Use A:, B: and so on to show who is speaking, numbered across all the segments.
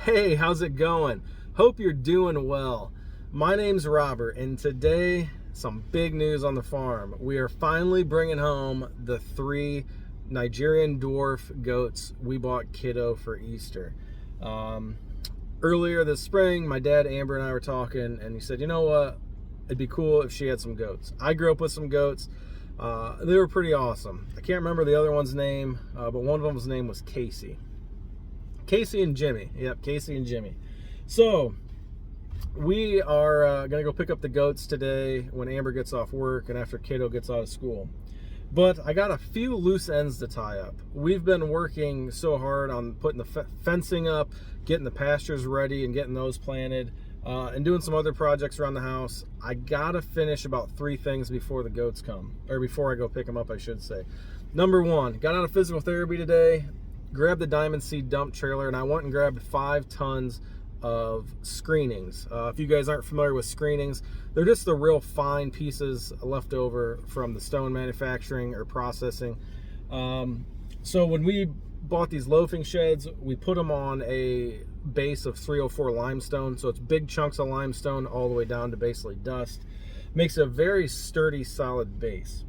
A: Hey, how's it going? Hope you're doing well. My name's Robert, and today, some big news on the farm. We are finally bringing home the 3 Nigerian dwarf goats we bought Kiddo for Easter. Earlier this spring, my dad, Amber, and I were talking, and he said, you know what? It'd be cool if she had some goats. I grew up with some goats. They were pretty awesome. I can't remember the other one's name, but one of them's name was Casey. Casey and Jimmy. Yep, Casey and Jimmy. So we are going to go pick up the goats today when Amber gets off work and after Kiddo gets out of school. But I got a few loose ends to tie up. We've been working so hard on putting the fencing up, getting the pastures ready and getting those planted, and doing some other projects around the house. I got to finish about 3 things before the goats come, or before I go pick them up, I should say. Number 1, got out of physical therapy today, grabbed the Diamond Seed dump trailer, and I went and grabbed 5 tons of screenings. If you guys aren't familiar with screenings, they're just the real fine pieces left over from the stone manufacturing or processing. So when we bought these loafing sheds, we put them on a base of 304 limestone, so it's big chunks of limestone all the way down to basically dust. Makes a very sturdy, solid base.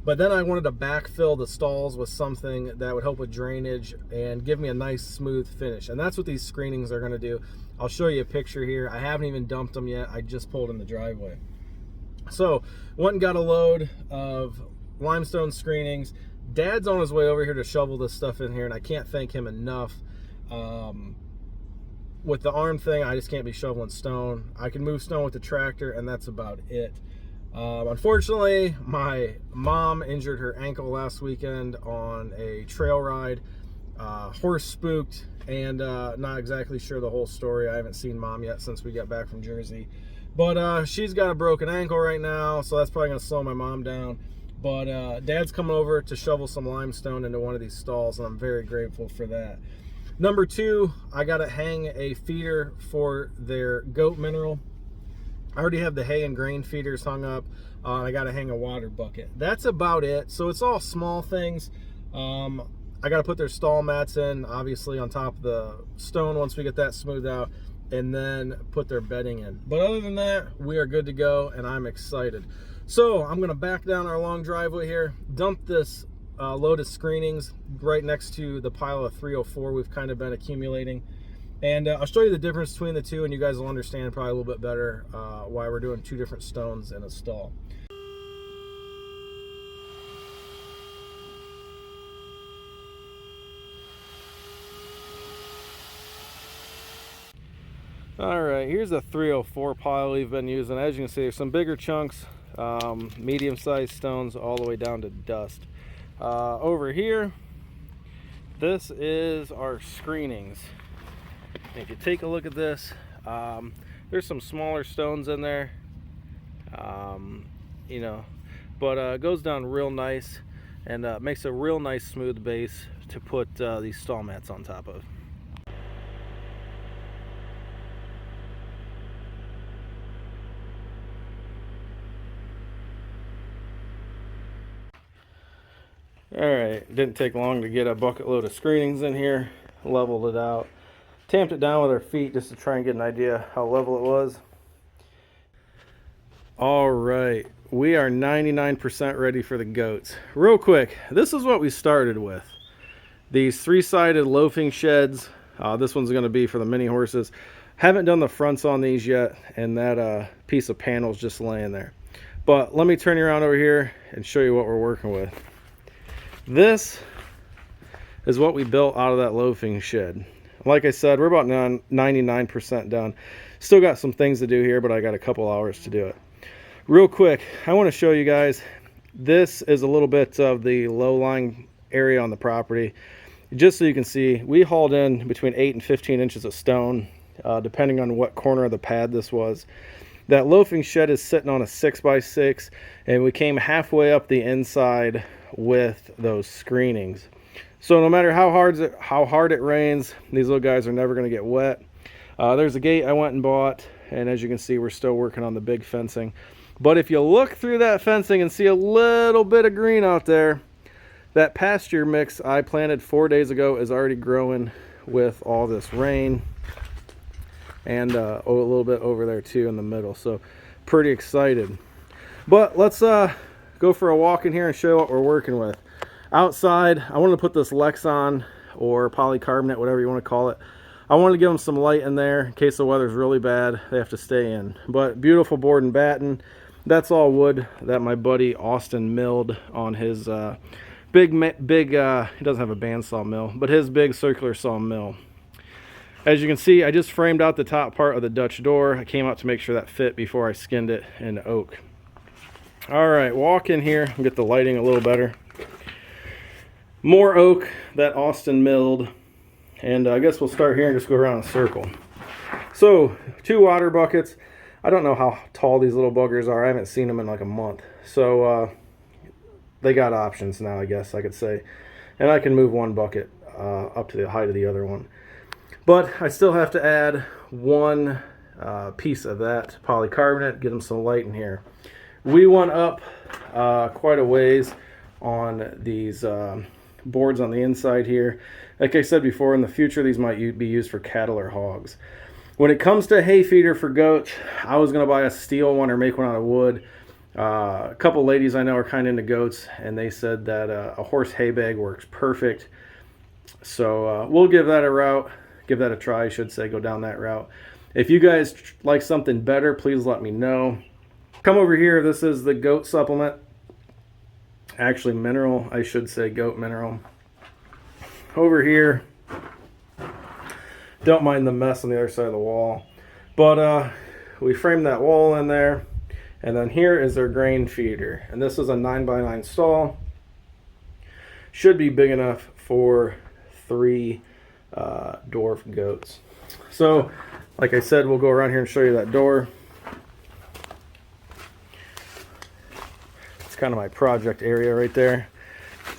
A: But then I wanted to backfill the stalls with something that would help with drainage and give me a nice smooth finish. And that's what these screenings are going to do. I'll show you a picture here. I haven't even dumped them yet. I just pulled in the driveway. So went and got a load of limestone screenings. Dad's on his way over here to shovel this stuff in here, and I can't thank him enough. With the arm thing, I just can't be shoveling stone. I can move stone with the tractor, and that's about it. Unfortunately, my mom injured her ankle last weekend on a trail ride. Horse spooked, and not exactly sure the whole story. I haven't seen Mom yet since we got back from Jersey. But she's got a broken ankle right now, so that's probably going to slow my mom down. But Dad's coming over to shovel some limestone into one of these stalls, and I'm very grateful for that. Number 2, I got to hang a feeder for their goat mineral. I already have the hay and grain feeders hung up. I got to hang a water bucket. That's about it. So it's all small things. I got to put their stall mats in, obviously, on top of the stone once we get that smoothed out, and then put their bedding in. But other than that, we are good to go, and I'm excited. So I'm going to back down our long driveway here, dump this load of screenings right next to the pile of 304 we've kind of been accumulating. And I'll show you the difference between the two, and you guys will understand probably a little bit better why we're doing 2 different stones in a stall. All right, here's the 304 pile we've been using. As you can see, there's some bigger chunks, medium-sized stones, all the way down to dust. Over here, this is our screenings. If you take a look at this, there's some smaller stones in there, but it goes down real nice and makes a real nice smooth base to put these stall mats on top of. Alright, didn't take long to get a bucket load of screenings in here, leveled it out. Tamped it down with our feet just to try and get an idea how level it was. All right, we are 99% ready for the goats. Real quick, this is what we started with. These 3-sided loafing sheds. This one's going to be for the mini horses. Haven't done the fronts on these yet, and that piece of panel is just laying there. But let me turn you around over here and show you what we're working with. This is what we built out of that loafing shed. Like I said, we're about 99% done. Still got some things to do here, but I got a couple hours to do it. Real quick, I want to show you guys, this is a little bit of the low-lying area on the property. Just so you can see, we hauled in between 8 and 15 inches of stone, depending on what corner of the pad this was. That loafing shed is sitting on a 6x6, and we came halfway up the inside with those screenings. So no matter how hard it rains, these little guys are never going to get wet. There's a gate I went and bought, and as you can see, we're still working on the big fencing. But if you look through that fencing and see a little bit of green out there, that pasture mix I planted 4 days ago is already growing with all this rain, and a little bit over there too in the middle. So pretty excited. But let's go for a walk in here and show what we're working with. Outside, I wanted to put this Lexan or polycarbonate, whatever you want to call it. I wanted to give them some light in there in case the weather's really bad. They have to stay in. But beautiful board and batten. That's all wood that my buddy Austin milled on his big, he doesn't have a bandsaw mill, but his big circular saw mill. As you can see, I just framed out the top part of the Dutch door. I came out to make sure that fit before I skinned it in oak. All right, walk in here and get the lighting a little better. More oak that Austin milled. And I guess we'll start here and just go around in a circle. So, 2 water buckets. I don't know how tall these little buggers are. I haven't seen them in like a month. So, they got options now, I guess I could say. And I can move 1 bucket up to the height of the other one. But I still have to add 1 piece of that polycarbonate, get them some light in here. We went up quite a ways on these boards on the inside here. Like I said before, in the future these might be used for cattle or hogs. When it comes to hay feeder for goats, I was going to buy a steel one or make one out of wood. A couple ladies I know are kind of into goats, and they said that a horse hay bag works perfect. So we'll give that a try, I should say, go down that route. If you guys like something better, please let me know. Come over here. This is the goat supplement. Actually, mineral, I should say goat mineral. Over here, don't mind the mess on the other side of the wall. But we framed that wall in there. And then here is their grain feeder. And this is a 9x9 stall. Should be big enough for 3 dwarf goats. So, like I said, we'll go around here and show you that door. It's kind of my project area right there.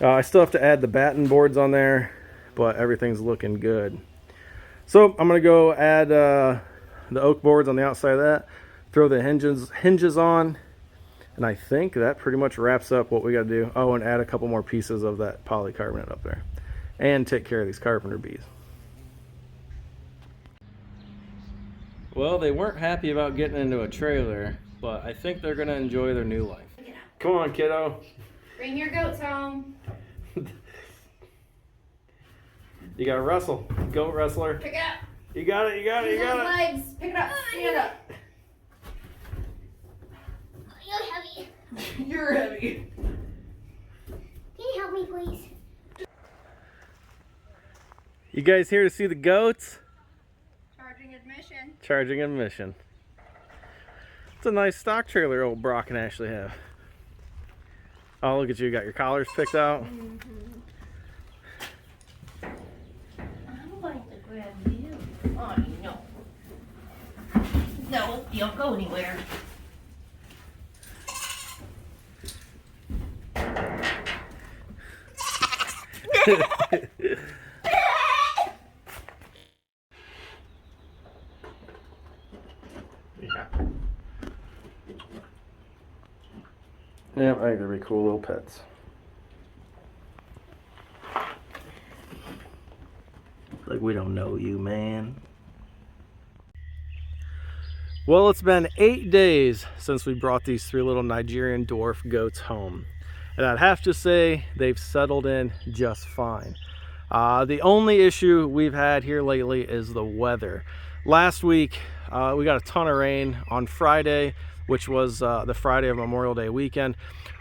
A: I still have to add the batten boards on there, but everything's looking good. So I'm going to go add the oak boards on the outside of that, throw the hinges on, and I think that pretty much wraps up what we got to do. Oh, and add a couple more pieces of that polycarbonate up there, and take care of these carpenter bees. Well, they weren't happy about getting into a trailer, but I think they're going to enjoy their new life. Come on, kiddo.
B: Bring your goats home.
A: You gotta wrestle. Goat wrestler.
B: Pick it up.
A: You got it, you got it, you got it.
B: Legs. Pick it up. Stand up.
C: You're heavy.
B: You're heavy.
C: Can you help me, please?
A: You guys here to see the goats?
B: Charging admission.
A: Charging admission. It's a nice stock trailer old Brock and Ashley have. Oh, look at you, got your collars picked out.
C: I'd like to grab you. Oh, no. No, you don't go anywhere.
A: Yeah, I think they're really cool little pets. Like we don't know you, man. Well, it's been 8 days since we brought these 3 little Nigerian dwarf goats home. And I'd have to say they've settled in just fine. The only issue we've had here lately is the weather. Last week, we got a ton of rain on Friday, which was the Friday of Memorial Day weekend.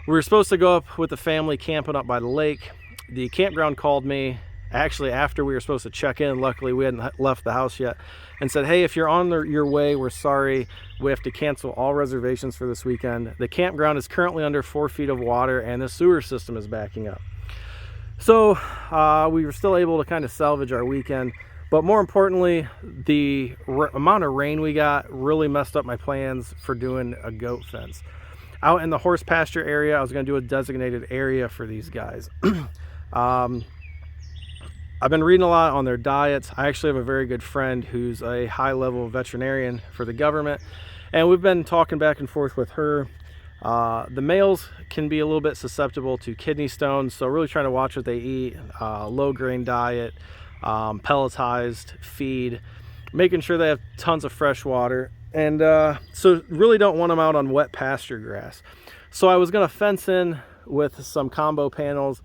A: We were supposed to go up with the family camping up by the lake. The campground called me actually after we were supposed to check in. Luckily, we hadn't left the house yet, and said, hey, if you're on your way, we're sorry. We have to cancel all reservations for this weekend. The campground is currently under 4 feet of water, and the sewer system is backing up. So we were still able to kind of salvage our weekend. But more importantly, the amount of rain we got really messed up my plans for doing a goat fence. Out in the horse pasture area, I was going to do a designated area for these guys. I've been reading a lot on their diets. I actually have a very good friend who's a high-level veterinarian for the government, and we've been talking back and forth with her. The males can be a little bit susceptible to kidney stones, so really trying to watch what they eat, low-grain diet, pelletized feed, making sure they have tons of fresh water. And so really don't want them out on wet pasture grass. So I was going to fence in with some combo panels,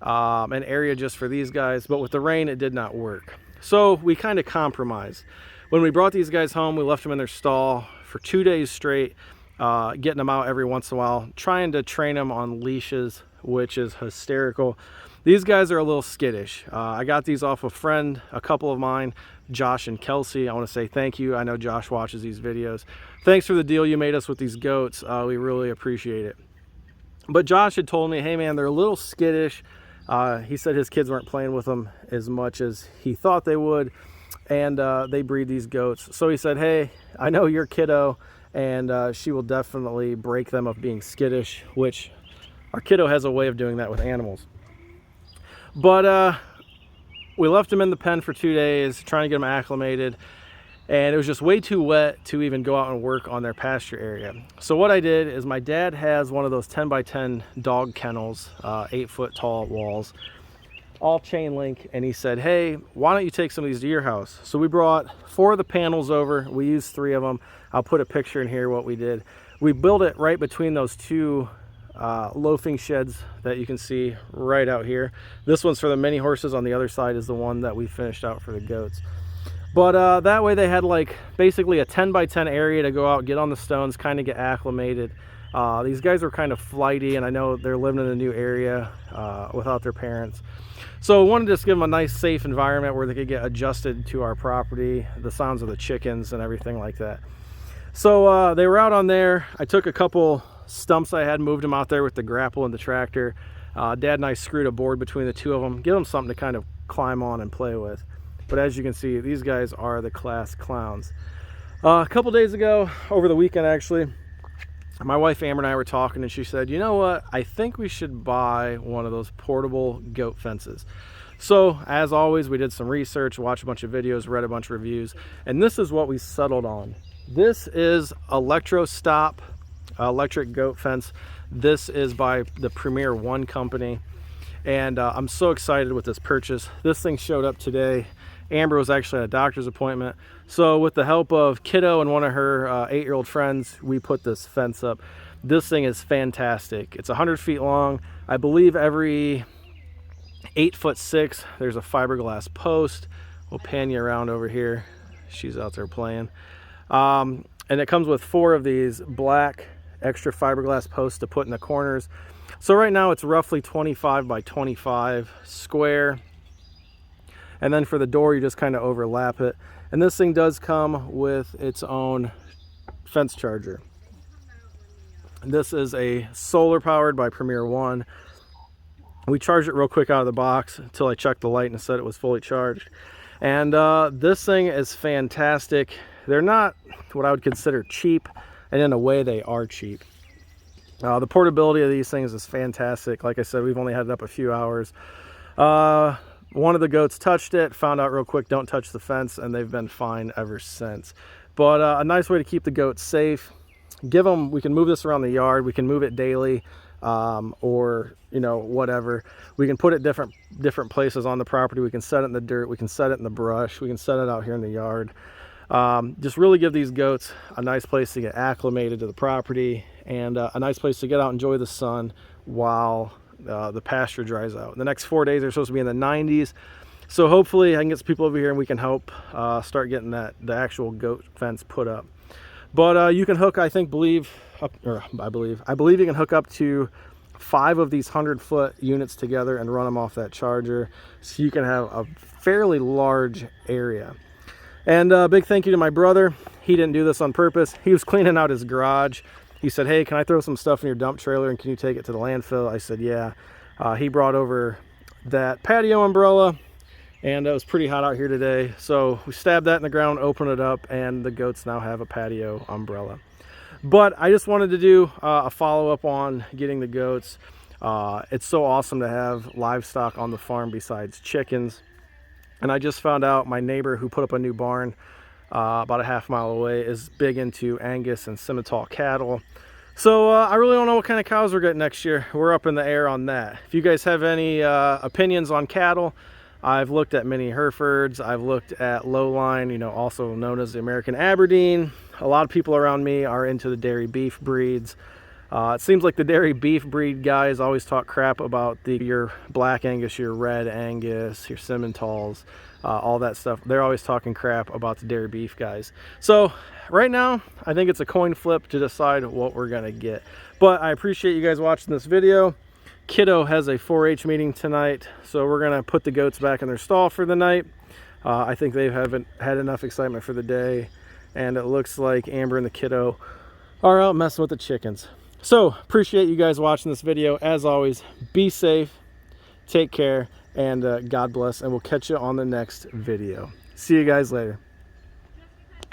A: an area just for these guys, but with the rain it did not work. So we kind of compromised. When we brought these guys home, we left them in their stall for 2 days straight, getting them out every once in a while, trying to train them on leashes, which is hysterical. These guys are a little skittish. I got these off a friend, a couple of mine, Josh and Kelsey. I want to say thank you. I know Josh watches these videos. Thanks for the deal you made us with these goats. We really appreciate it. But Josh had told me, hey man, they're a little skittish. He said his kids weren't playing with them as much as he thought they would, and they breed these goats. So he said, hey, I know your kiddo, and she will definitely break them of being skittish, which our kiddo has a way of doing that with animals. But we left them in the pen for 2 days, trying to get them acclimated, and it was just way too wet to even go out and work on their pasture area. So what I did is, my dad has one of those 10 by 10 dog kennels, 8-foot tall walls, all chain link, and he said, hey, why don't you take some of these to your house? So we brought 4 of the panels over. We used 3 of them. I'll put a picture in here what we did. We built it right between those 2 loafing sheds that you can see right out here. This one's for the mini horses. On the other side is the one that we finished out for the goats. But that way they had like basically a 10 by 10 area to go out, get on the stones, kind of get acclimated. These guys are kind of flighty, and I know they're living in a new area without their parents. So I wanted to just give them a nice safe environment where they could get adjusted to our property, the sounds of the chickens and everything like that. So they were out on there. I took a couple stumps I had, moved them out there with the grapple and the tractor. Dad and I screwed a board between the 2 of them, give them something to kind of climb on and play with. But as you can see, these guys are the class clowns. A couple days ago, over the weekend actually, my wife Amber and I were talking, and she said, you know what, I think we should buy one of those portable goat fences. So as always, we did some research, watched a bunch of videos, read a bunch of reviews, and this is what we settled on. This is ElectroStop electric goat fence. This is by the Premier One company, and I'm so excited with this purchase. This thing showed up today. Amber was actually at a doctor's appointment, so with the help of kiddo and one of her 8-year-old friends, we put this fence up. This thing is fantastic. It's 100 feet long. I believe every 8'6" there's a fiberglass post. We'll pan you around over here. She's out there playing. And it comes with 4 of these black extra fiberglass posts to put in the corners. So right now it's roughly 25 by 25 square. And then for the door, you just kind of overlap it. And this thing does come with its own fence charger. This is a solar powered by Premier One. We charged it real quick out of the box until I checked the light and said it was fully charged. And this thing is fantastic. They're not what I would consider cheap, and in a way they are cheap. The portability of these things is fantastic. Like I said, we've only had it up a few hours. One of the goats touched it, found out real quick, don't touch the fence, and they've been fine ever since. But a nice way to keep the goats safe. We can move this around the yard, we can move it daily, or you know, whatever. We can put it different places on the property. We can set it in the dirt, we can set it in the brush, we can set it out here in the yard. Just really give these goats a nice place to get acclimated to the property, and a nice place to get out and enjoy the sun while the pasture dries out. The next 4 days are supposed to be in the 90s, so hopefully I can get some people over here and we can help start getting the actual goat fence put up. But you can hook, I believe you can hook up to 5 of these 100-foot units together and run them off that charger, so you can have a fairly large area. And a big thank you to my brother. He didn't do this on purpose. He was cleaning out his garage. He said, hey, can I throw some stuff in your dump trailer and can you take it to the landfill? I said, yeah. He brought over that patio umbrella, and it was pretty hot out here today. So we stabbed that in the ground, opened it up, and the goats now have a patio umbrella. But I just wanted to do a follow-up on getting the goats. It's so awesome to have livestock on the farm besides chickens. And I just found out my neighbor who put up a new barn about a half-mile away is big into Angus and Simmental cattle. So I really don't know what kind of cows we're getting next year. We're up in the air on that. If you guys have any opinions on cattle, I've looked at mini Herefords. I've looked at lowline, you know, also known as the American Aberdeen. A lot of people around me are into the dairy beef breeds. It seems like the dairy beef breed guys always talk crap about your Black Angus, your Red Angus, your Simmentals, all that stuff. They're always talking crap about the dairy beef guys. So right now, I think it's a coin flip to decide what we're gonna get. But I appreciate you guys watching this video. Kiddo has a 4-H meeting tonight, so we're gonna put the goats back in their stall for the night. I think they haven't had enough excitement for the day, and it looks like Amber and the kiddo are out messing with the chickens. So appreciate you guys watching this video. As always, be safe, take care, and God bless, and we'll catch you on the next video. See you guys later.